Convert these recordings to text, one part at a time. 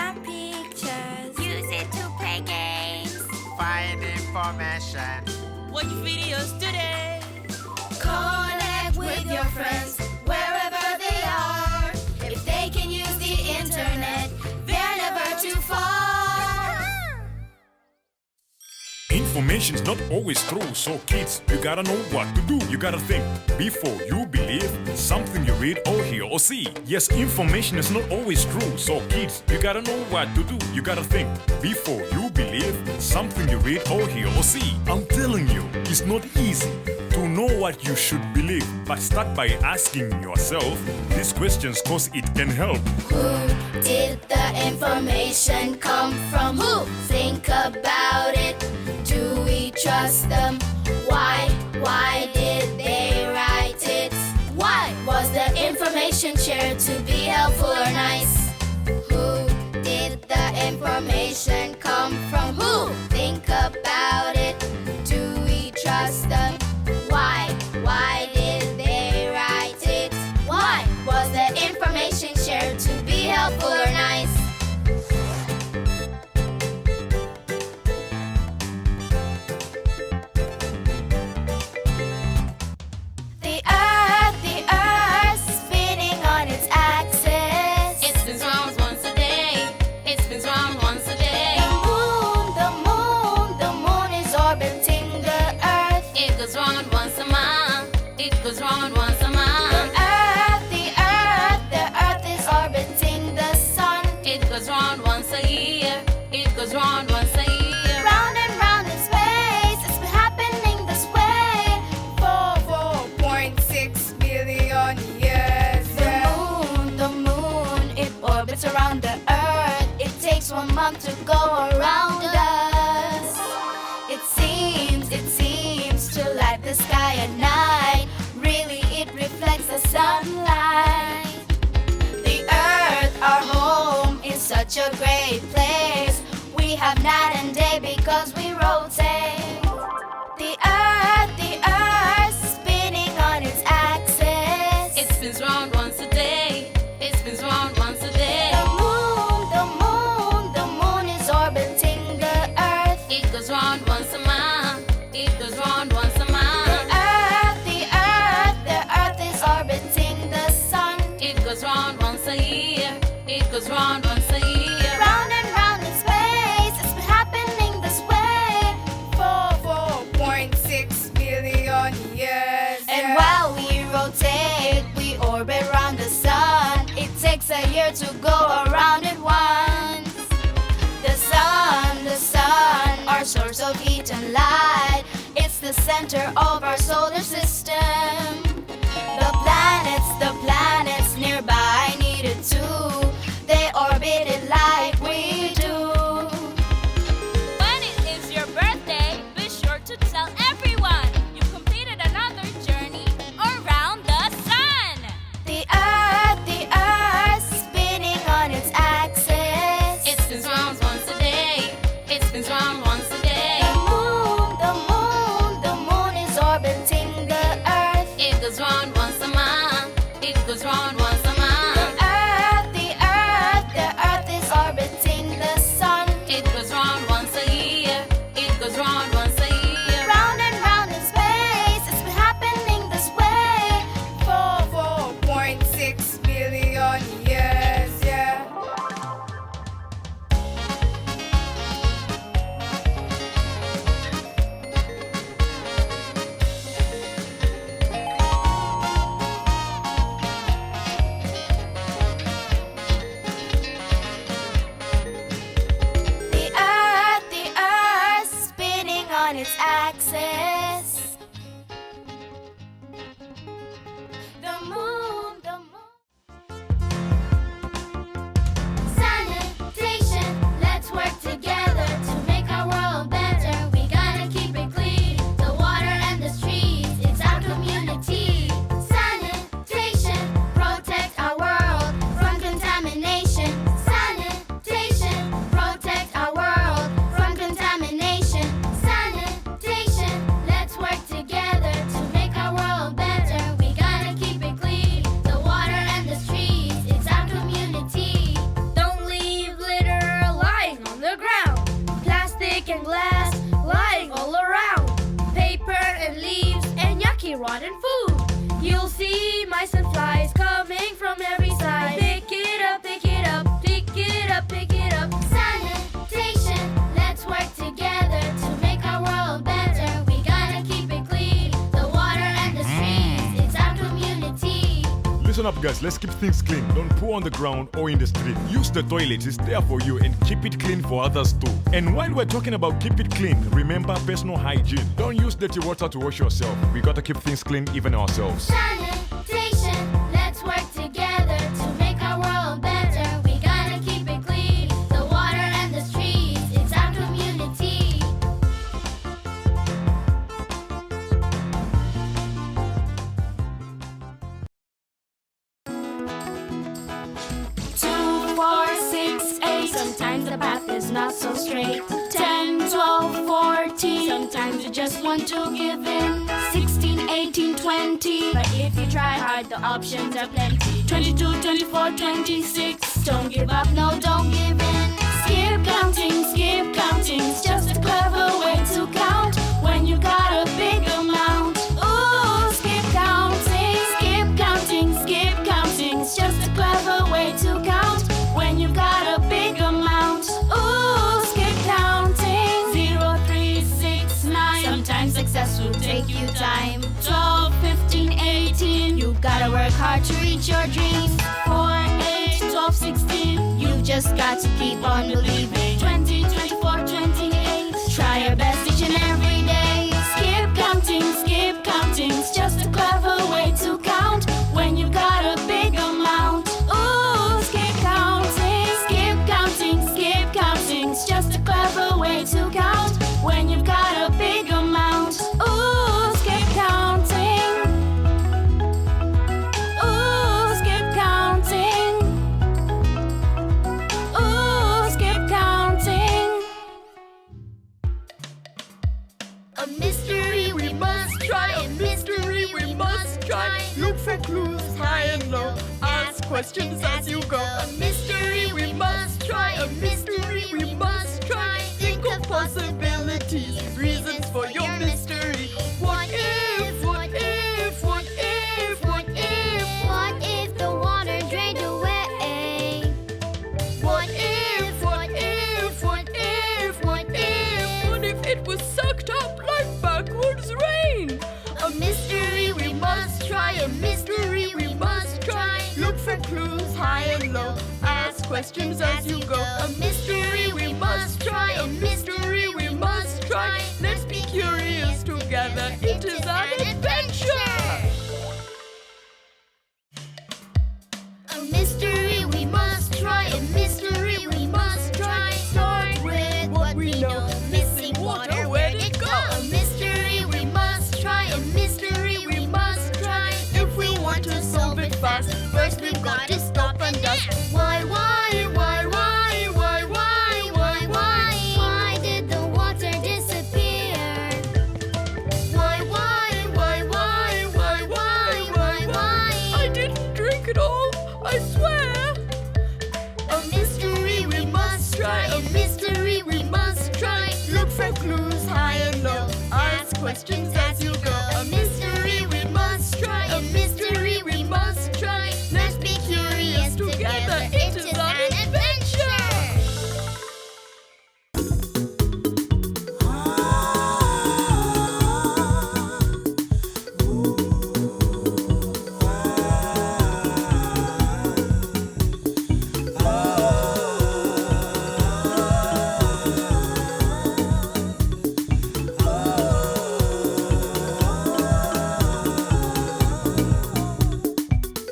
some pictures. Use it to play games. Find information. Watch videos today. Connect with your friends wherever they are. If they can use the internet, they're never too far. Information's not always true, so kids, you gotta know what to do. You gotta think before you believe something you read or hear or see. Yes, information is not always true, so kids, you gotta know what to do. You gotta think before you believe something you read or hear or see. I'm telling you, it's not easy to know what you should believe, but start by asking yourself these questions cause it can help. Who did the information come from? Who? Think about it. Do we trust them? Why? Why did they write it? Why was the information shared to be helpful or nice? Who did the information come from? Who? Think about it. Do we trust them? Why? Why did they write it? Why was the information shared to be helpful or nice? The earth spinning on its axis. It spins round once a day. It spins round once a day. The moon is orbiting the earth. It goes round once a month. It goes round once a month. The earth is orbiting the sun. It goes round once a year. It goes round once a year. Round and round in space, it's been happening this way for 4.6 billion years. the moon, it orbits around the earth. It takes 1 month to go around us. It seems to light the sky at night. Really, it reflects the sunlight. The earth, our home, is such a great place. We have night and day because we rotate. The earth, spinning on its axis. It spins round once a day. It spins round once a day. The moon is orbiting the earth. It goes round once a month. It goes round once a month. The earth is orbiting the sun. It goes round once a year. It goes round once a year. Round and round in space, it's been happening this way For 4.6 billion years. And while we rotate, we orbit around the sun. It takes a year to go around it once. The sun, our source of heat and light. It's the center of our solar system. The planets nearby need it too. They orbit it like we do. When it is your birthday, be sure to tell everyone you completed another journey around the sun. The earth, spinning on its axis. It spins round once a day. It spins round once a day. The moon is orbiting the earth. It goes round once a month. It goes round once a month. The Listen up, guys. Let's keep things clean. Don't poo on the ground or in the street. Use the toilet. It's there for you, and keep it clean for others too. And while we're talking about keep it clean, remember personal hygiene. Don't use dirty water to wash yourself. We gotta keep things clean even ourselves. Sanitation, let's work together to make our world better. We gotta keep it clean, the water and the streets, it's our community. Two, 4, 6, 8. Sometimes the path is not so straight. 10, 12, 14. Sometimes you just want to give in. 16, 18, 20. But if you try hard, the options are plenty. 22, 24, 26. Don't give up, no, don't give in. Skip counting, skip counting. It's just a clever way to count when you got a big amount. Ooh, skip counting, skip counting, skip counting. It's just a clever way to count when you got a big amount. Ooh, skip counting. 0, 3, 6, 9. Sometimes success will take you time. 12, 15, 18. You gotta work hard to reach your dreams. 4, 8, 12, 16. You just got to keep on believing. 20, 24, 28. Try your best each and every day. Skip counting, skip counting. It's just a clever way to count when you got a big amount. Ooh, skip counting, skip counting, skip counting. It's just a clever way to count when you've got a big amount. Ooh, skip counting. Ooh, skip counting. Ooh, skip counting. A mystery we must try, a mystery we must try. Look for clues high and low. Ask questions as you go. A mystery we must try, a mystery we must try. Think of possibilities, reasons for your mystery. What if, what if, what if, what if? What if the water drained away? What if, what if, what if, what if? What if it was sucked up like backwards rain? A mystery we must try, a mystery we must try. Look for clues high and low. Ask questions as you go. A mystery we must try, a mystery we must try. Let's be curious together. It is an adventure. A mystery we must try, a mystery we must try. Start with what we know. Missing water, where'd it go? A mystery we must try, a mystery we must try. If we want to solve it fast, First we've got to stop and ask why? Why did the water disappear? Why? I didn't drink it all, I swear. A mystery we must try, a mystery we must try. Look for clues high and low. Ask questions as you go. A mystery we must try, a mystery we must try. Let's be curious together, it is an adventure.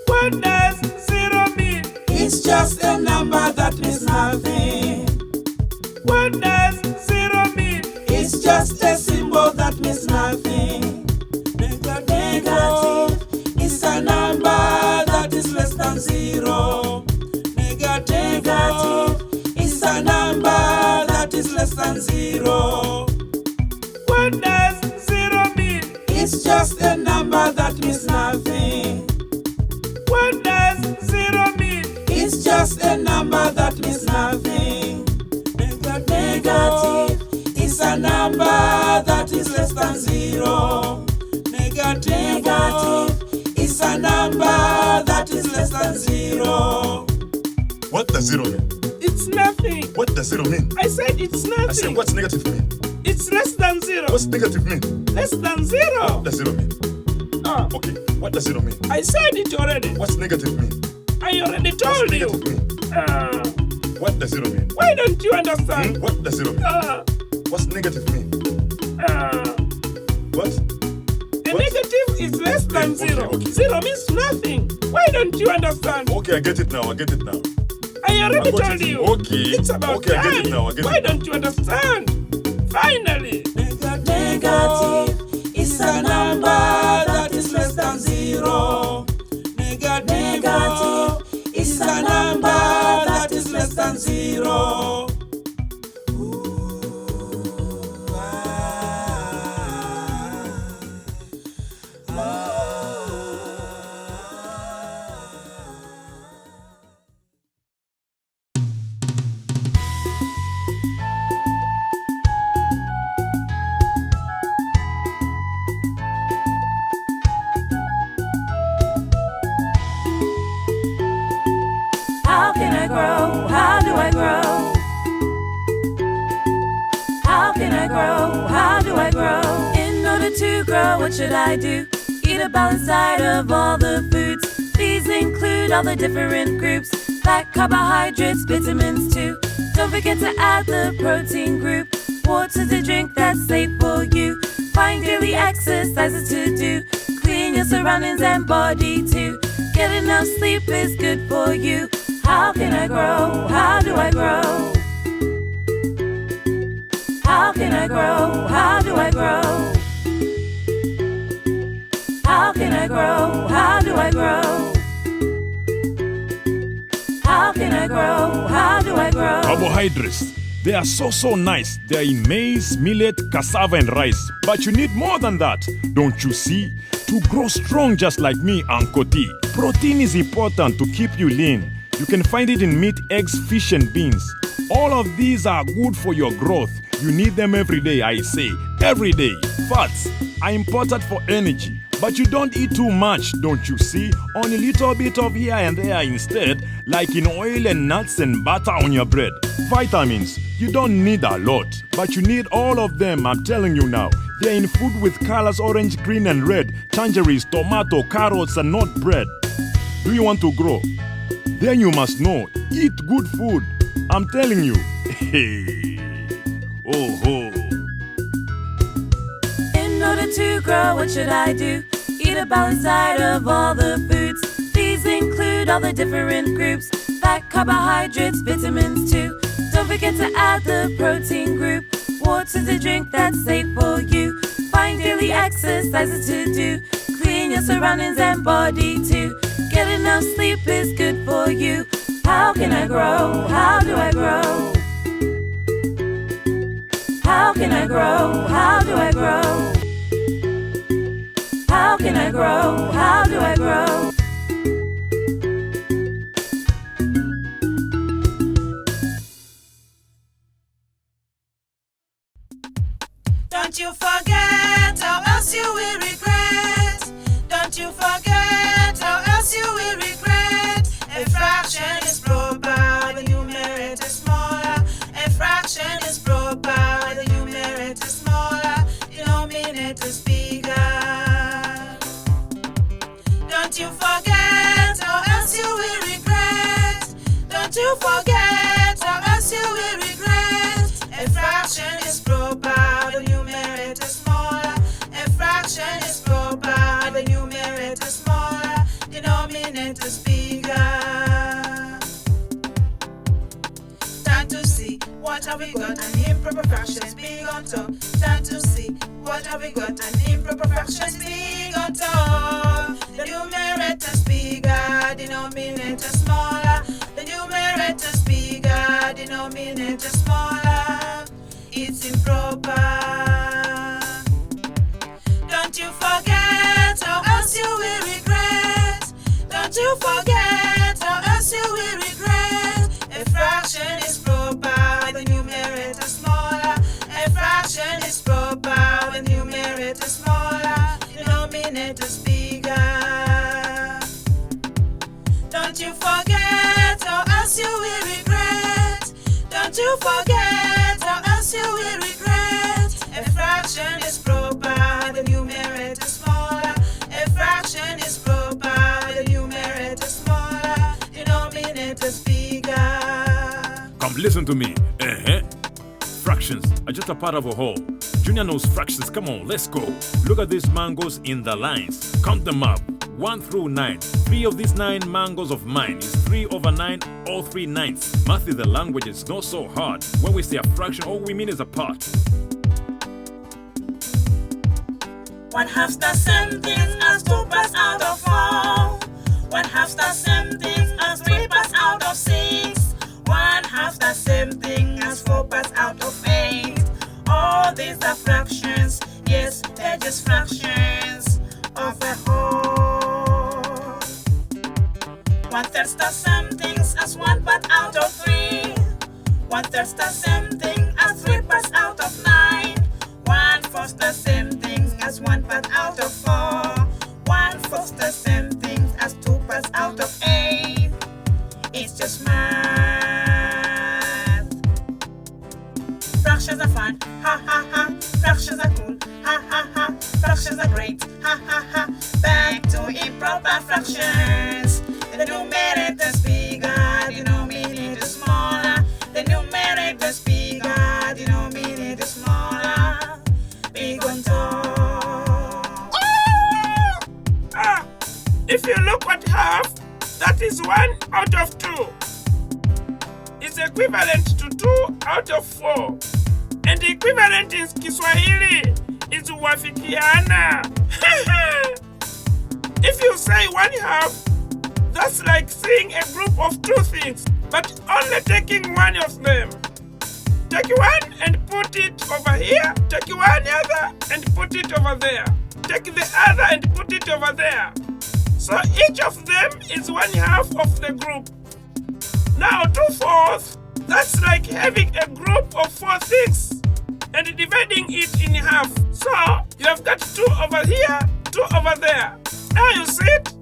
What does zero mean? It's just a number that means nothing. What does zero mean? It's just a symbol that means nothing. Negative is a number that is less than zero. Negative is a number that is less than zero. What does zero mean? It's just a number that means nothing. What does zero mean? It's just a number that means nothing. Negative is a number that is less than zero. Negative is a number that is less than zero. What does zero mean? It's nothing. What does zero mean? I said it's nothing. I said, what's negative mean? It's less than zero. What's negative mean? Less than zero. What does zero mean? Okay, what does zero mean? I said it already. What's negative mean? I already told you. Negative mean? What does zero mean? Why don't you understand? What does zero mean? What's negative mean? What? A negative is less than zero. Okay. Zero means nothing. Why don't you understand? Okay, I get it now. I already told you. Okay. It's about okay, I get it time. now. Why don't you understand? Finally. Negative is a number that is less than zero. Negative is a number that is less than zero. How can I grow? How do I grow? How can I grow? How do I grow? In order to grow, what should I do? Eat a balanced diet of all the foods. These include all the different groups, like carbohydrates, vitamins too. Don't forget to add the protein group. Water to drink that's safe for you. Find daily exercises to do. Clean your surroundings and body too. Get enough sleep is good for you. How can I grow? How do I grow? How can I grow? How do I grow? How can I grow? How do I grow? How can I grow? How do I grow? Carbohydrates. They are so nice. They are in maize, millet, cassava and rice. But you need more than that, don't you see? To grow strong just like me, Uncle T. Protein is important to keep you lean. You can find it in meat, eggs, fish and beans. All of these are good for your growth. You need them every day, I say. Every day. Fats are important for energy. But you don't eat too much, don't you see? Only a little bit of here and there instead, like in oil and nuts and butter on your bread. Vitamins, you don't need a lot, but you need all of them, I'm telling you now. They're in food with colors orange, green and red, tangerines, tomato, carrots and not bread. Do you want to grow? Then you must know, eat good food. I'm telling you. Hey. Oh ho. In order to grow, what should I do? Eat a balanced diet of all the foods. These include all the different groups, like carbohydrates, vitamins too. Don't forget to add the protein group. Water to drink that's safe for you. Find daily exercises to do. Clean your surroundings and body too. Get enough sleep is good for you. How can I grow? How do I grow? How can I grow? How do I grow? How can I grow? How do I grow? Don't you forget, or else you will regret. Don't you forget, or else you will regret. A fraction is proper, the numerator smaller. A fraction is proper, the numerator smaller. Denominator is bigger. Don't you forget, or else you will regret. Don't you forget, or else you will regret. A fraction is proper, the numerator smaller. A fraction is proper, the numerator smaller. Denominator is bigger. Time to see what have we got, an improper fraction is big on top. Time to see what have we got, an improper fraction is big on top. The numerator is bigger, denominator smaller. The numerator is bigger, denominator smaller. It's improper. Don't you forget, or else you will regret. Don't you forget, or else you will regret. A fraction is proper, the numerator smaller. A fraction is proper, the numerator smaller. Denominator is bigger. Don't you forget, or else you will regret. Don't you forget. Listen to me. Fractions are just a part of a whole. Junior knows fractions. Come on, let's go. Look at these mangoes in the lines. Count them up. 1 through 9. 3 of these 9 mangoes of mine is 3 over 9, all 3 ninths. Math is the language, it's not so hard. When we say a fraction, all we mean is a part. 1/2 the same thing as 2 parts out of 4. 1/2 the same thing as 3 parts out of 6. 1/2 the same thing as 4 parts out of 8. All these are fractions, yes, they're just fractions of a whole. 1/3 the same things as 1 part out of 3. 1/3 the same thing as 3 parts out of 9. 1/4 the same thing as 1 part out of 4. 1/4 the same thing as 2 parts out of 8. It's just math. Fractions are fun, ha ha ha. Fractions are cool, ha ha ha. Fractions are great, ha ha ha. Back to improper fractions. The numerator's bigger, denominator smaller. The numerator's bigger, denominator smaller. Big on top. If you look at half, that is 1 out of 2. It's equivalent to 2 out of 4. And the equivalent in Kiswahili is wafikiana. If you say 1/2, that's like saying a group of 2 things, but only taking one of them. Take one and put it over here. Take one other and put it over there. Take the other and put it over there. So each of them is 1/2 of the group. Now 2/4, that's like having a group of 4 things and dividing it in half. So you have got 2 over here, 2 over there. Now you see it?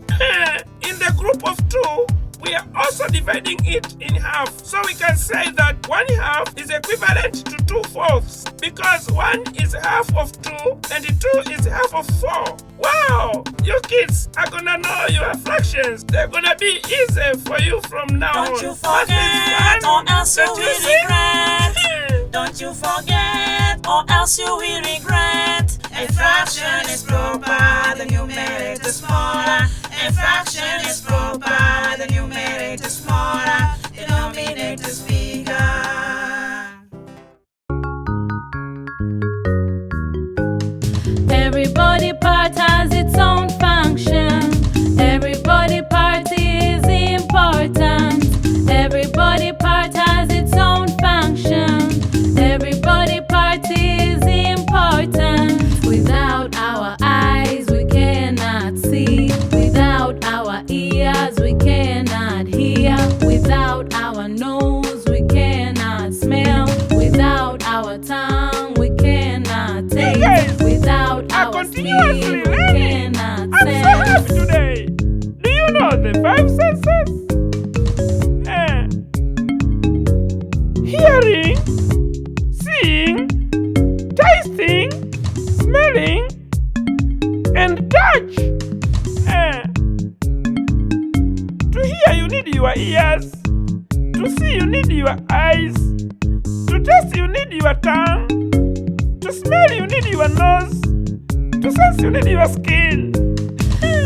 In the group of 2, we are also dividing it in half. So we can say that 1/2 is equivalent to 2/4 because 1 is half of 2 and 2 is half of 4. Wow! You kids are gonna know your fractions. They're gonna be easy for you from now on. Don't you forget or else you will regret. Don't you forget or else you will regret. A fraction is proper, the numerator smaller. A fraction is proper, the numerator smaller. The denominator bigger. Every body part has its own function. Every body part is important. Every body part has its own function. Every body part is important. Without our eyes, we cannot see. Without our ears, we cannot hear. Without our nose, we cannot smell. Without our tongue, we cannot taste. Without our skin, we cannot I'm so happy sense. today. Do you know the 5 senses? Hearing, seeing, tasting, smelling, and touch. To hear you need your ears. To see you need your eyes. To taste you need your tongue. To smell you need your nose. To sense you need your skin.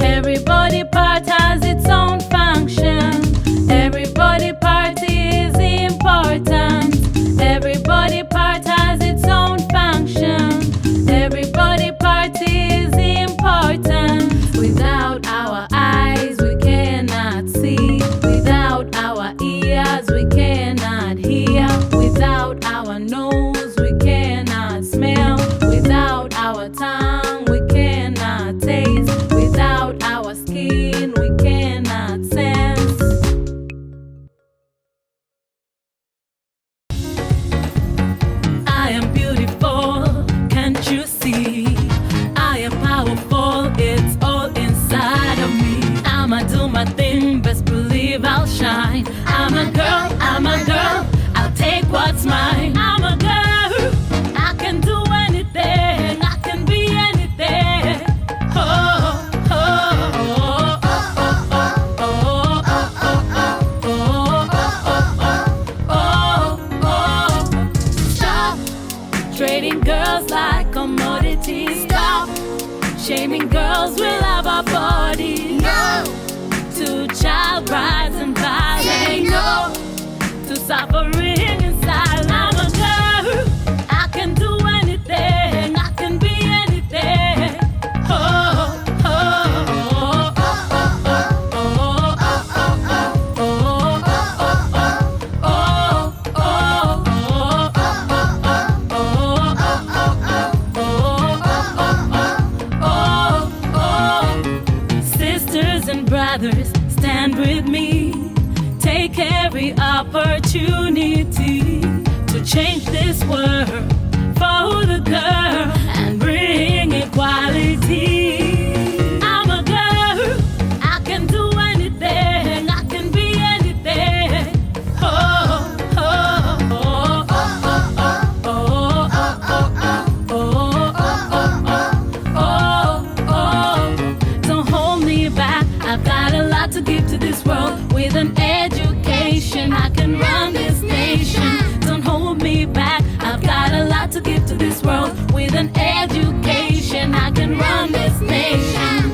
Every body part has its own function. Every body part is important. Every body part has its own function. Every body part is important. Without our eyes, we cannot see. Without our ears, we cannot hear. Without our nose, we cannot smell. Without our tongue, we cannot taste. Without our skin, we cannot sense. I am beautiful, can't you see? I am powerful, it's all inside of me. I'ma do my thing, best believe I'll shine. I'm a girl, I'll take what's mine. I'm a girl. Treating girls like commodities. Stop. Shaming girls, we love our bodies. No. To child rights and violence. Say no. To suffering in silence. I'm a girl. I can do anything. I can be anything. Oh, oh, oh, oh, oh, oh, oh, oh, oh. Sisters and brothers, stand with me. Take every opportunity to change this world for the girl and bring equality. I'm a girl, I can do anything, I can be anything. Oh, oh, oh, oh, oh, oh, oh, oh, oh. Don't hold me back, I've got a lot to give to this world. With an education, I can run this nation. Don't hold me back, I've got a lot to give to this world. With an education, I can run this nation.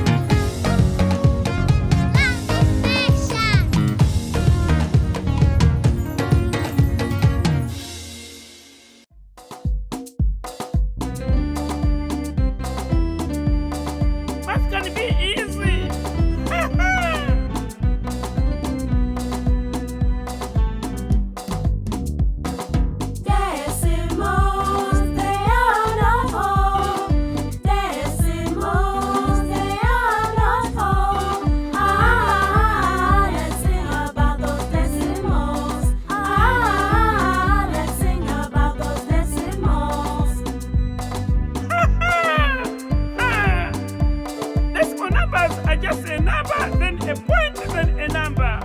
What's gonna be easy? Decimals, they are not home. Decimals, they are not home. Let's sing about those decimals. Let's sing about those decimals. Decimal numbers are just a number, then a point, then a number.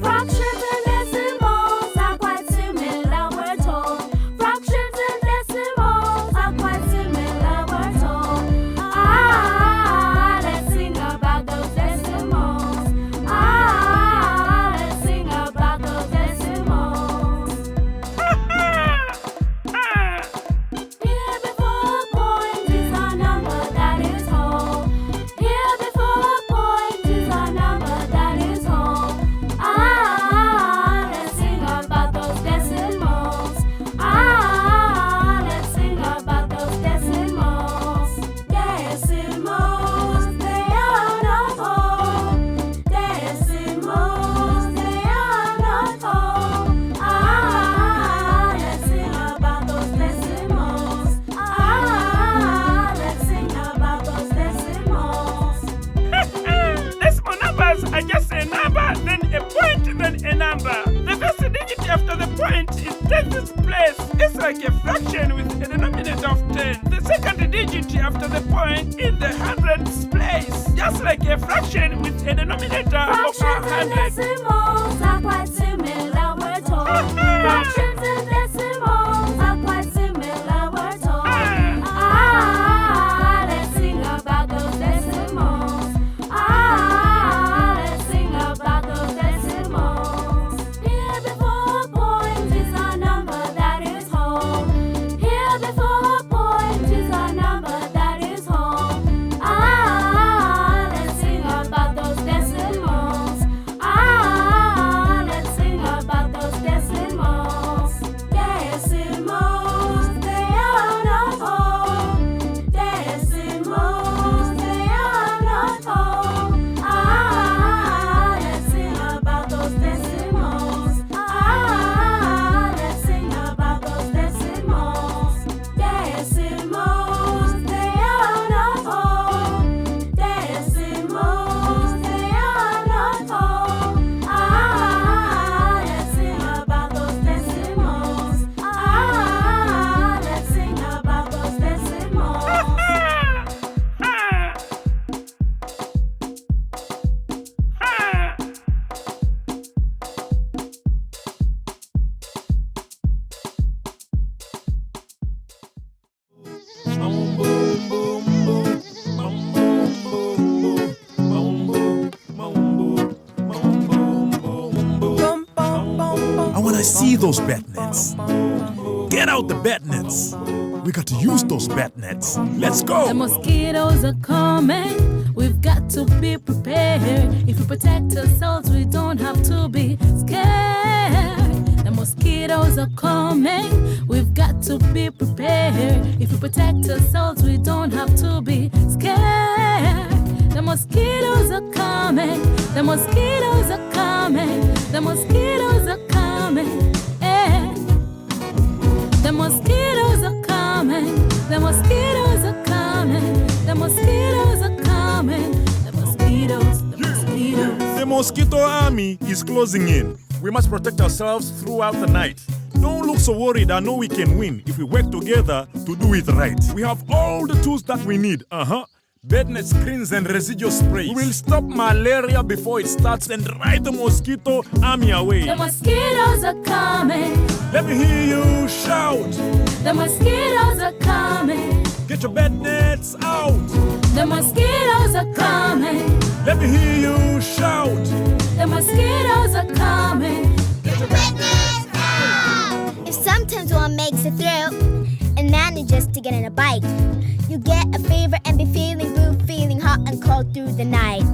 Fractions and decimals are quite similar, we're told. Fractions and decimals are quite similar, we're told. Let's sing about those decimals. Let's sing about those decimals. Here before a point is a number that is whole. Here before a point is a number that is whole. Let's sing about those decimals. Let's sing about those decimals. Decimals, they are not whole. Decimals, they are not whole. Let's sing about those decimals. Let's sing about those decimals. Decimal numbers are just a number, then a point, then a number. The first digit after the point is 10th place. It's like a fraction with a denominator of 10. The second digit after the point is the hundredths place, just like a fraction with a denominator of Fractions and 100. decimals are quite similar, we're told. Fractions and decimals are quite similar, we're told. Let's sing about those decimals. Let's sing about those decimals. Here before a point is a number that is whole. Here before a point is a number that is whole. Let's sing about those decimals. Let's sing about those decimals. see those bat nets? Get out the bat nets. We got to use those bat nets. Let's go. The mosquitoes are coming. We've got to be prepared. If we protect ourselves, we don't have to be scared. The mosquitoes are coming. We've got to be prepared. If we protect ourselves, we don't have to be scared. The mosquitoes are coming. The mosquitoes are coming. The mosquitoes are coming. Eh. The mosquitoes are coming. The mosquitoes are coming. The mosquitoes are coming. The mosquitoes. The mosquitoes. The mosquito army is closing in. We must protect ourselves throughout the night. Don't look so worried. I know we can win if we work together to do it right. We have all the tools that we need. Bed net screens and residual sprays. We will stop malaria before it starts and drive the mosquito army away. The mosquitoes are coming. Let me hear you shout. The mosquitoes are coming. Get your bed nets out. The mosquitoes are coming. Let me hear you shout. The mosquitoes are coming. Get your bed nets out. If sometimes one makes it through and manages to get in a bite, you get a fever and be feeling blue, feeling hot and cold through the night.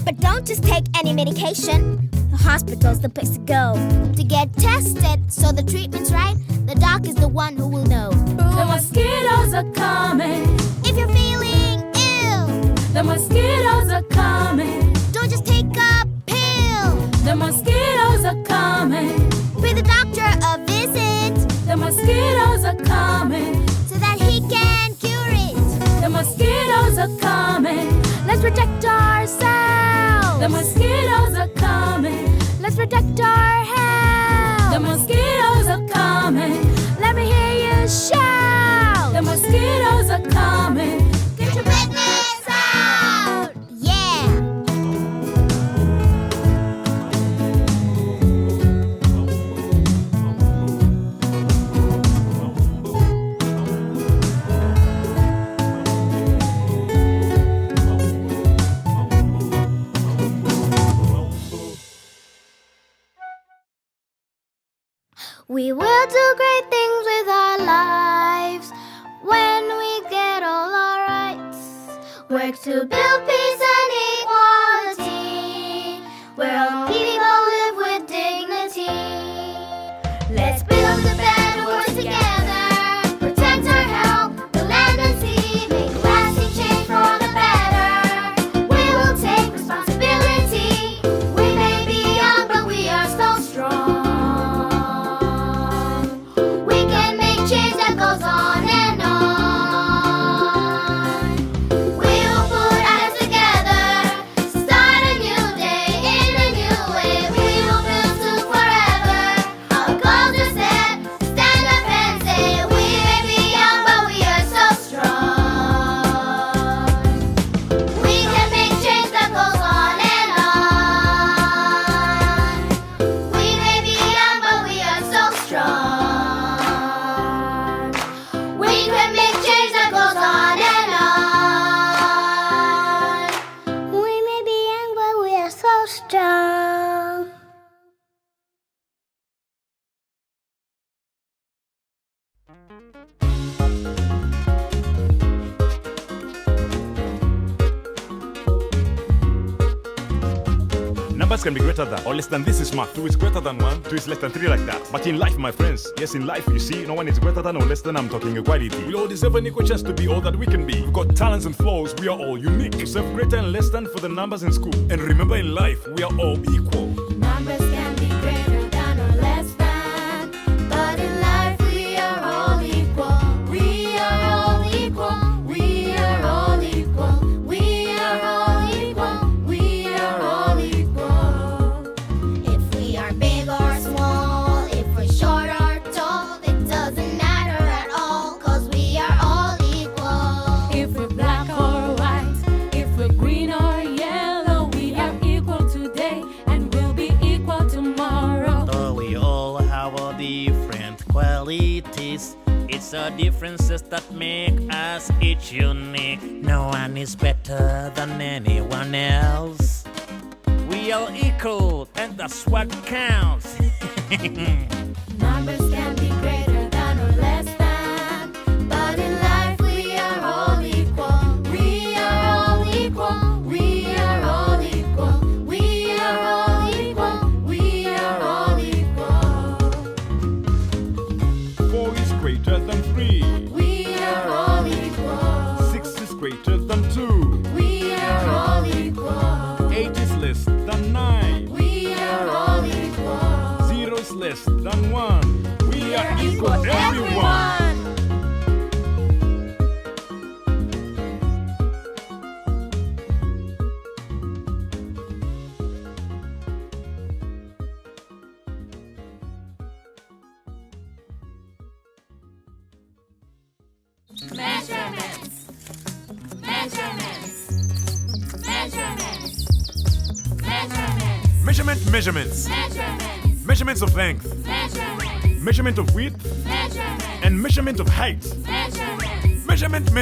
But don't just take any medication. The hospital's the place to go to get tested, so the treatment's right. The doc is the one who will know. The mosquitoes are coming. If you're feeling ill, the mosquitoes are coming. Don't just take a pill. The mosquitoes are coming. Pay the doctor a visit. The mosquitoes are coming. So that he can cure it. The mosquitoes are coming. Let's protect ourselves. The mosquitoes are coming. Let's protect our health. The mosquitoes are coming. Let me hear you shout. The mosquitoes are coming. Get your bed nets out. Yeah. We will do great things with our lives when we get all our rights. Work to build peace and equality, where all people live with dignity. Let's build a better world together, protect our health, the land and sea, make a lasting change for the better. We will take responsibility. We may be young, but we are so strong. Goes on and on. We will put our heads together, start a new day in a new way. We will build to forever. Our goals are set. Stand up and say, we may be young, but we are so strong. We can make change that goes on and on. We may be young, but we are so strong. We can make change that goes on and on. We may be young, but we are so strong. Numbers can be greater than or less than. This is math. 2 is greater than 1, 2 is less than 3, like that. But in life, my friends, yes, in life, you see, no one is greater than or less than. I'm talking equality. We all deserve an equal chance to be all that we can be. We've got talents and flaws. We are all unique. To serve greater and less than for the numbers in school. And remember, in life, we are all equal. Numbers can be greater than or less than, but in life we are all equal. We are all equal. We are all equal. We are all equal. We are all equal. If we are big or small, if we're short or tall, it doesn't matter at all, 'cause we are all equal. If we're black or white, if we're green or yellow, we are equal today and we'll be equal tomorrow. Though we all have our different qualities, it's our differences that make us each unique. No one is better than anyone else. We are equal, and that's what counts. greater than 3. We are all equal. 6 is greater than 2. We are all equal. 8 is less than 9. We are all equal. 0 is less than 1. We are equal, everyone. Measurements. Measurements. Measurements. Measurements. Measurements. Measurements. Measurements of length. Measurements. Measurement of width. Measurements. And measurement of height. Measurements. Measurements.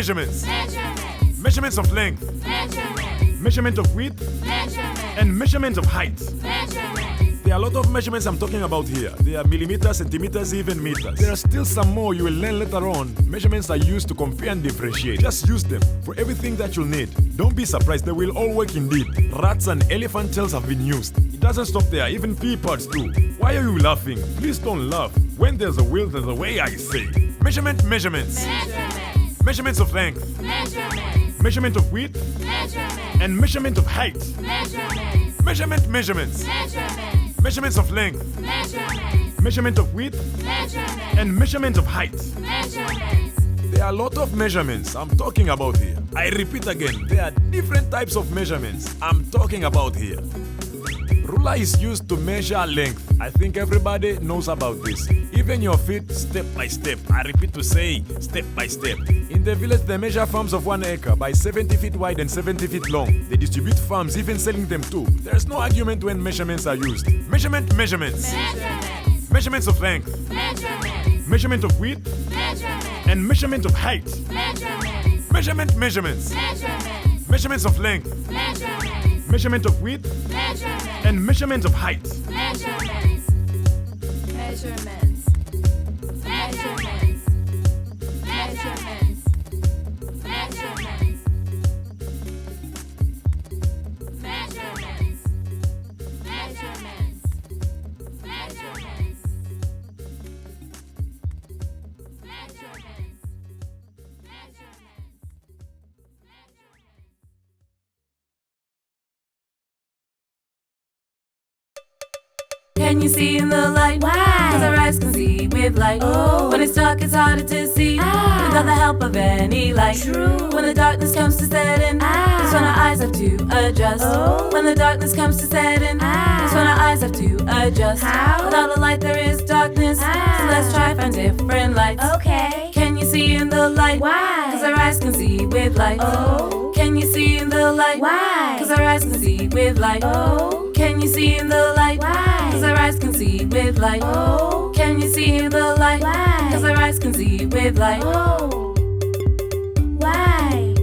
Measurements. Measurements of length. Measurements. Measurement of width. Measurements. And measurement of height. Measurements. There are a lot of measurements I'm talking about here. There are millimeters, centimeters, even meters. There are still some more you will learn later on. Measurements are used to compare and differentiate. Just use them for everything that you'll need. Don't be surprised, they will all work indeed. Rats and elephant tails have been used. It doesn't stop there, even pea pods too. Why are you laughing? Please don't laugh. When there's a will, there's a way, I say. Measurements. Measurements. Measurements of length. Measurements. Measurement of width. Measurements. And measurement of height. Measurements. Measurements. Measurements. Measurements of length. Measurements. Measurement of width. Measurements. And measurement of height. Measurements. There are a lot of measurements I'm talking about here. I repeat again, there are different types of measurements I'm talking about here. Ruler is used to measure length. I think everybody knows about this. Even your feet, step by step. I repeat to say, step by step. In the village, they measure farms of 1 acre by 70 feet wide and 70 feet long. They distribute farms, even selling them too. There's no argument when measurements are used. Measurements. Measurements. Measurements of length. Measurements. Measurement of width. Measurements. And measurement of height. Measurements. Measurements. Measurements. Measurements of length. Measurements. Measurement of width. Measurements. And measurement of height. Measurements. Measurements. Measurements. Measurements. Measurements. Measurements. Measurements. Measurements. Measurements. Can you see in the light? Why? 'Cause our eyes can see with light. Oh. When it's dark, it's harder to see without the help of any light. True. When the darkness comes to set in, that's when our eyes have to adjust. Oh. When the darkness comes to set in, that's when our eyes have to adjust. How? Without the light, there is darkness. So let's try find different lights. Okay. Can you see in the light? Why? 'Cause our eyes can see with light. Oh. Can you see in the light? Why? 'Cause our eyes can see with light. Oh. Can you see in the light? Why? 'Cause our eyes can see with light. Oh. Can you see in the light? Why? 'Cause our eyes can see with light. Oh. Why?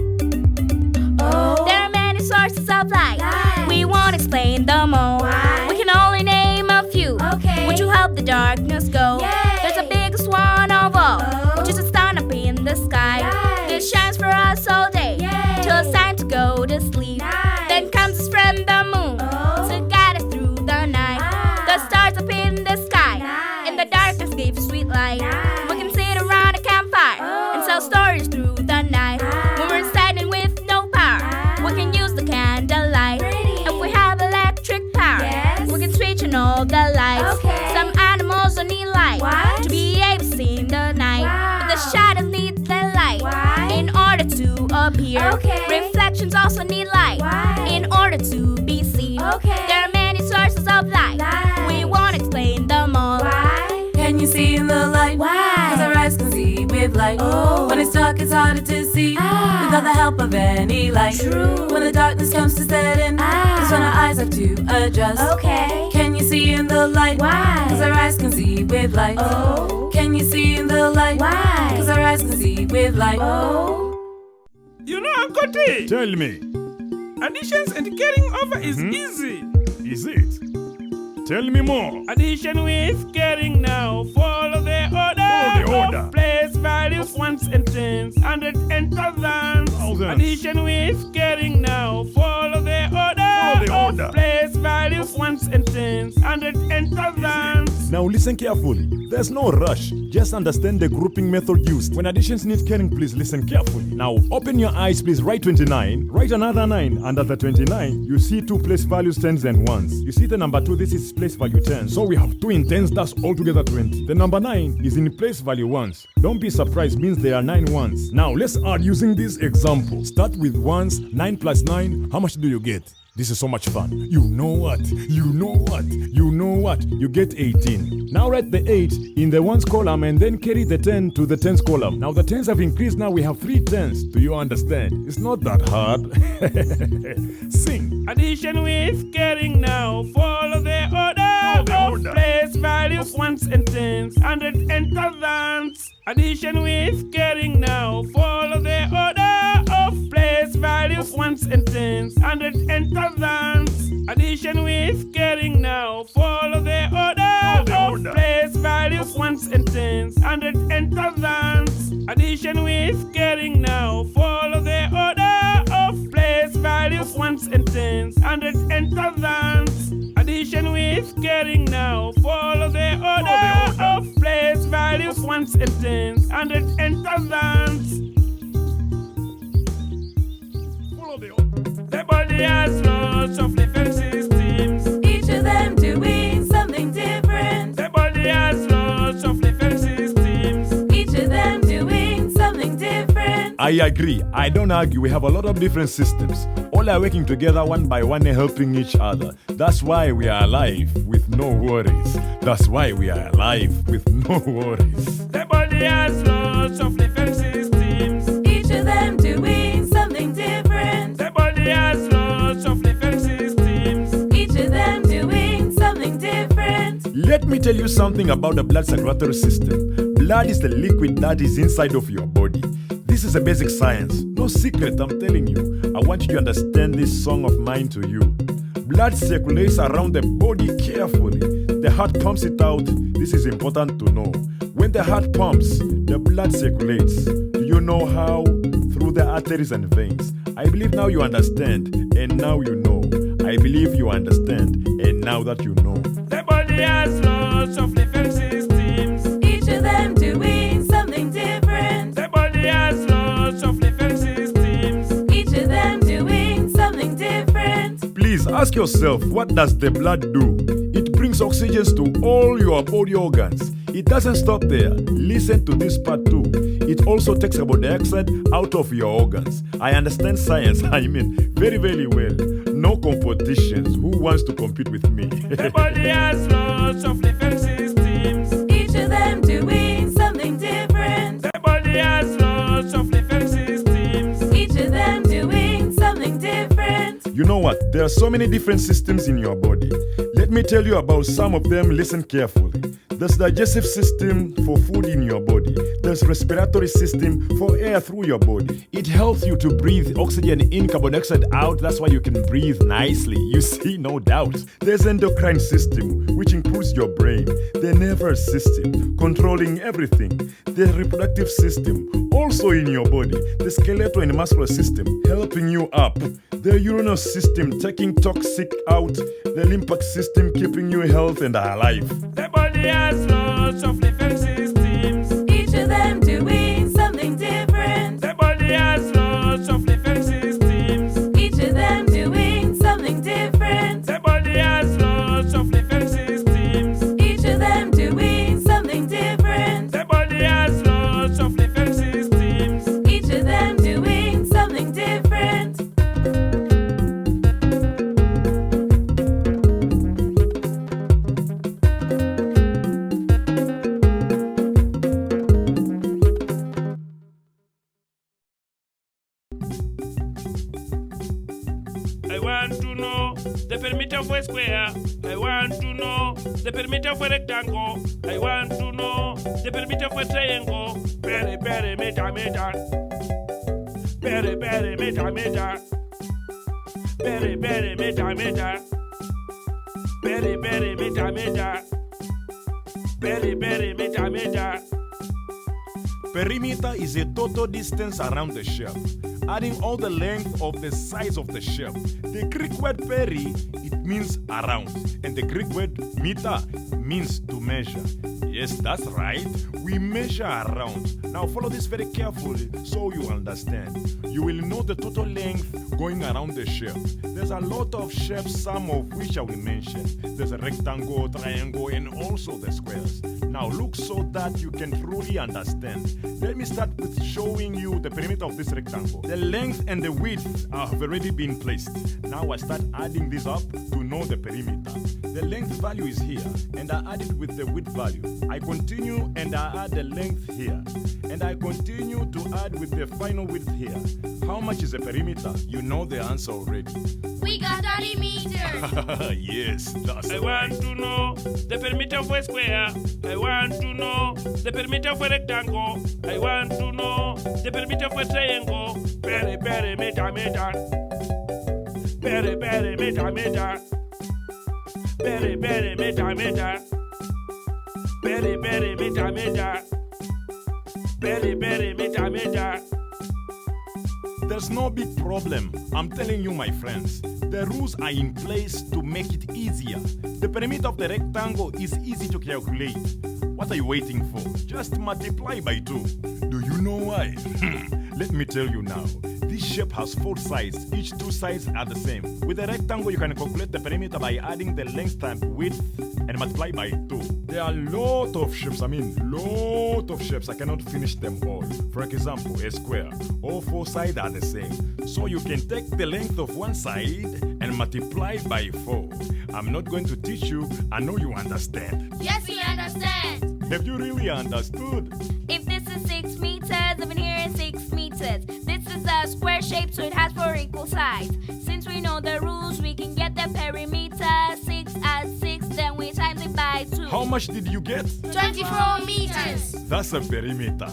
Oh. There are many sources of light. Light. We won't explain them all. Why? We can only name a few. Okay. Would you help the darkness go? Yay. There's the biggest one of all, Oh. which is a sun up in the sky. Light. This shines for us all day, Yay. till it's time to go to sleep. Nice. Then comes his friend the moon, Oh. to guide us through the night. The stars up in the sky, Nice. in the darkness give sweet light. Nice. We can sit around a campfire and tell stories through the night. Nice. When we're standing with no power, we can use the candlelight. Pretty. If we have electric power, Yes. we can switch on all the lights. Okay. Some animals don't need light What? to be able to see in the night. Wow. But the shadows need the light Why? in order to appear. Okay. Reflections also need light Why? in order to be seen. Okay. There are many sources of light. Light. We won't explain them all. Why? Can you see in the light? Why? 'Cause our eyes can see with light. Oh. When it's dark, it's harder to see without the help of any light. True. When the darkness comes to set in, that's when our eyes have to adjust. Okay. Can you see in the light? Why? 'Cause our eyes can see with light. Oh. Can you see in the light? Why? 'Cause our eyes can see with light. Oh. You know, Uncle T, Tell me, additions and carrying over is easy. is it? Tell me more. Addition with carrying now. Follow the order. Follow the order. Of place values, ones and tens, hundred and thousands. Thousands. Addition with carrying now. Follow the order. Follow the order. Of place values, ones and tens, hundred and thousands. Now listen carefully. There's no rush. Just understand the grouping method used. When additions need caring, please listen carefully. Now open your eyes, please. Write 29. Write another 9. Under the 29, you see 2 place values, 10s and 1s. You see the number 2, this is place value 10. So we have 2 in 10s, that's altogether 20. The number 9 is in place value 1s. Don't be surprised, means there are 9 1s. Now let's add using this example. Start with 1s. 9 plus 9, how much do you get? This is so much fun. You know what? You get 18. Now write the 8 in the 1s column and then carry the 10 to the 10s column. Now the 10s have increased, now we have 3 10s. Do you understand? It's not that hard. Sing. Addition with caring now. Follow the order of place values, 1s and 10s, 100 and thousands. Addition with caring now. Follow the order of place values, 1s and 10s, 100 and thousands. Addition with caring now. Follow the order of place values, 1s and 10s, 100 and thousands. Addition with caring now. Follow the order of place values, 1s and 10s, 100 and thousands. Addition with caring now. Follow the order of place values, 1s and 10s, 100 and thousands. The body has lots of different systems, Each of them doing something different. the body has lots of different systems. Each of them doing something different. I agree. I don't argue. We have a lot of different systems. All are working together one by one and helping each other. That's why we are alive with no worries. That's why we are alive with no worries. The body has lots of different systems, Each of them doing something different. the body has lots of different systems. Each of them doing something different. Let me tell you something about the blood circulatory system. Blood is the liquid that is inside of your body. This is a basic science. No secret, I'm telling you. I want you to understand this song of mine to you. Blood circulates around the body carefully. The heart pumps it out. This is important to know. When the heart pumps, the blood circulates. Do you know how? Through the arteries and veins. I believe now you understand, and now you know. I believe you understand, and now that you know. The body has lots of different systems, Each of them doing something different. the body has lots of different systems. Each of them doing something different. Please ask yourself, what does the blood do? It brings oxygen to all your body organs. It doesn't stop there. Listen to this part too. It also takes carbon dioxide out of your organs. I understand science, I mean, very, very well. No competitions. Who wants to compete with me? The body has lots of different systems, Each of them doing something different. the body has lots of different systems. Each of them doing something different. You know what? There are so many different systems in your body. Let me tell you about some of them. Listen carefully. There's digestive system for food in your body. There's respiratory system for air through your body. It helps you to breathe oxygen in, carbon dioxide out. That's why you can breathe nicely. You see, no doubt. There's endocrine system, which includes your brain. The nervous system, controlling everything. The reproductive system, also in your body. The skeletal and muscular system, helping you up. The urinary system, taking toxic out. The lymphatic system, keeping you healthy and alive. The body has lots of different systems, Each of them doing something different. the body has lots of different systems, Each of them doing something different. the body has lots of different systems, Each of them doing something different. the body has lots of different systems. Each of them doing something different. I want to know the perimeter of a square. I want to know the perimeter of a rectangle. I want to know the perimeter of a triangle. Perimeter, meter. Perimeter, meter. Perimeter, meter. Perimeter, meter. Perimeter, meter. Perimeter is a total distance around the shell. adding all the length of the size of the shape. The Greek word peri, it means around, and the Greek word meter means to measure. Yes, that's right. We measure around. Now follow this very carefully so you understand. You will know the total length going around the shape. There's a lot of shapes, some of which I will mention. There's a rectangle, triangle, and also the squares. Now look so that you can truly understand. Let me start with showing you the perimeter of this rectangle. The length and the width have already been placed. Now I start adding this up to know the perimeter. The length value is here, and I add it with the width value. I continue and I add the length here, and I continue to add with the final width here. How much is the perimeter? You know the answer already. We got 30 meters. Yes, that's I right. want to know the perimeter of a square. I want to know the perimeter of a rectangle. I want to know the perimeter of a triangle. Peri, meter, meter. Peri, meter, meter. Peri, meter, meter. Peri, meter, meter. Peri, meter, meter. There's no big problem. I'm telling you, my friends. The rules are in place to make it easier. The perimeter of the rectangle is easy to calculate. What are you waiting for? Just multiply by 2. Do you know why? Let me tell you now. This shape has 4 sides. Each 2 sides are the same. With a rectangle, you can calculate the perimeter by adding the length times width and multiply by 2. There are a lot of shapes. I cannot finish them all. For example, a square. All 4 sides are the same. So you can take the length of one side and multiply by 4. I'm not going to teach you. I know you understand. Yes, we understand. Have you really understood? If this is 6 meters, over here is 6 meters. This is a square shape, so it has 4 equal sides. Since we know the rules, we can get the perimeter. 6 as 6, then we times it by 2. How much did you get? 24 meters. That's a perimeter.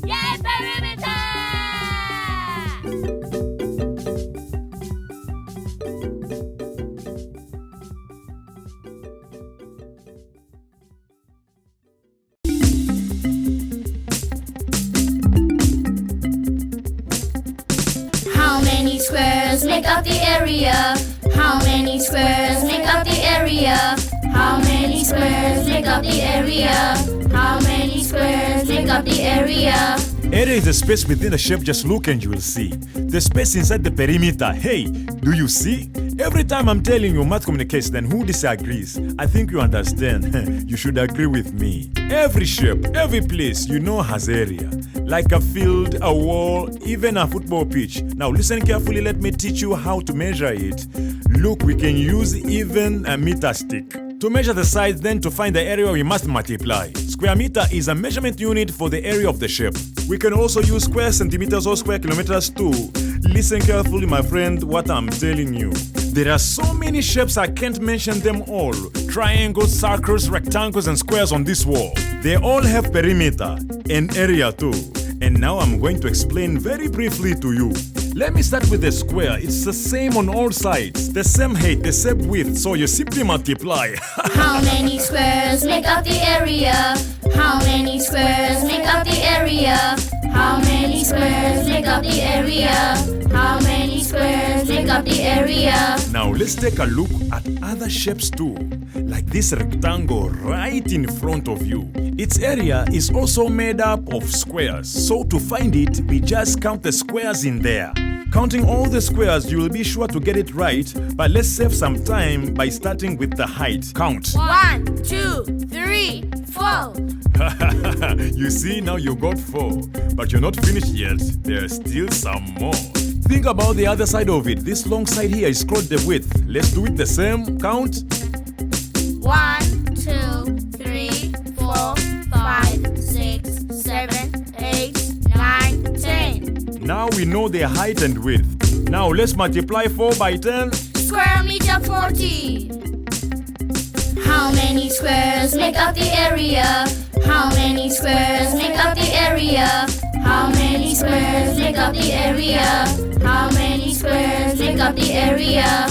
Yay, perimeter! How many squares make up the area? How many squares make up the area? How many squares make up the area? How many squares make up the area? Area is the space within the shape. Just look and you will see. The space inside the perimeter. Hey, do you see? Every time I'm telling you math communicates, then who disagrees? I think you understand. You should agree with me. Every shape, every place you know has area. Like a field, a wall, even a football pitch. Now listen carefully, let me teach you how to measure it. Look, we can use even a meter stick. To measure the size, then to find the area, we must multiply. Square meter is a measurement unit for the area of the shape. We can also use square centimeters or square kilometers too. Listen carefully, my friend, what I'm telling you. There are so many shapes I can't mention them all. Triangles, circles, rectangles, and squares on this wall. They all have perimeter and area too. And now I'm going to explain very briefly to you. Let me start with the square. It's the same on all sides. The same height, the same width, so you simply multiply. How many squares make up the area? How many squares make up the area? How many squares make up the area? How many squares make up the area? Now let's take a look at other shapes too. Like this rectangle right in front of you. Its area is also made up of squares. So to find it, we just count the squares in there. Counting all the squares, you will be sure to get it right, but let's save some time by starting with the height. Count. 1, 2, 3, 4. You see, now you got 4, but you're not finished yet. There's still some more. Think about the other side of it. This long side here is called the width. Let's do it the same. Count. 1, 2, 3, 4, 5, 6, 7, 8, 9, 10. Now we know the height and width. Now let's multiply 4 by 10. Square meter 40. How many squares make up the area? How many squares make up the area? How many squares make up the area? How many squares make up the area?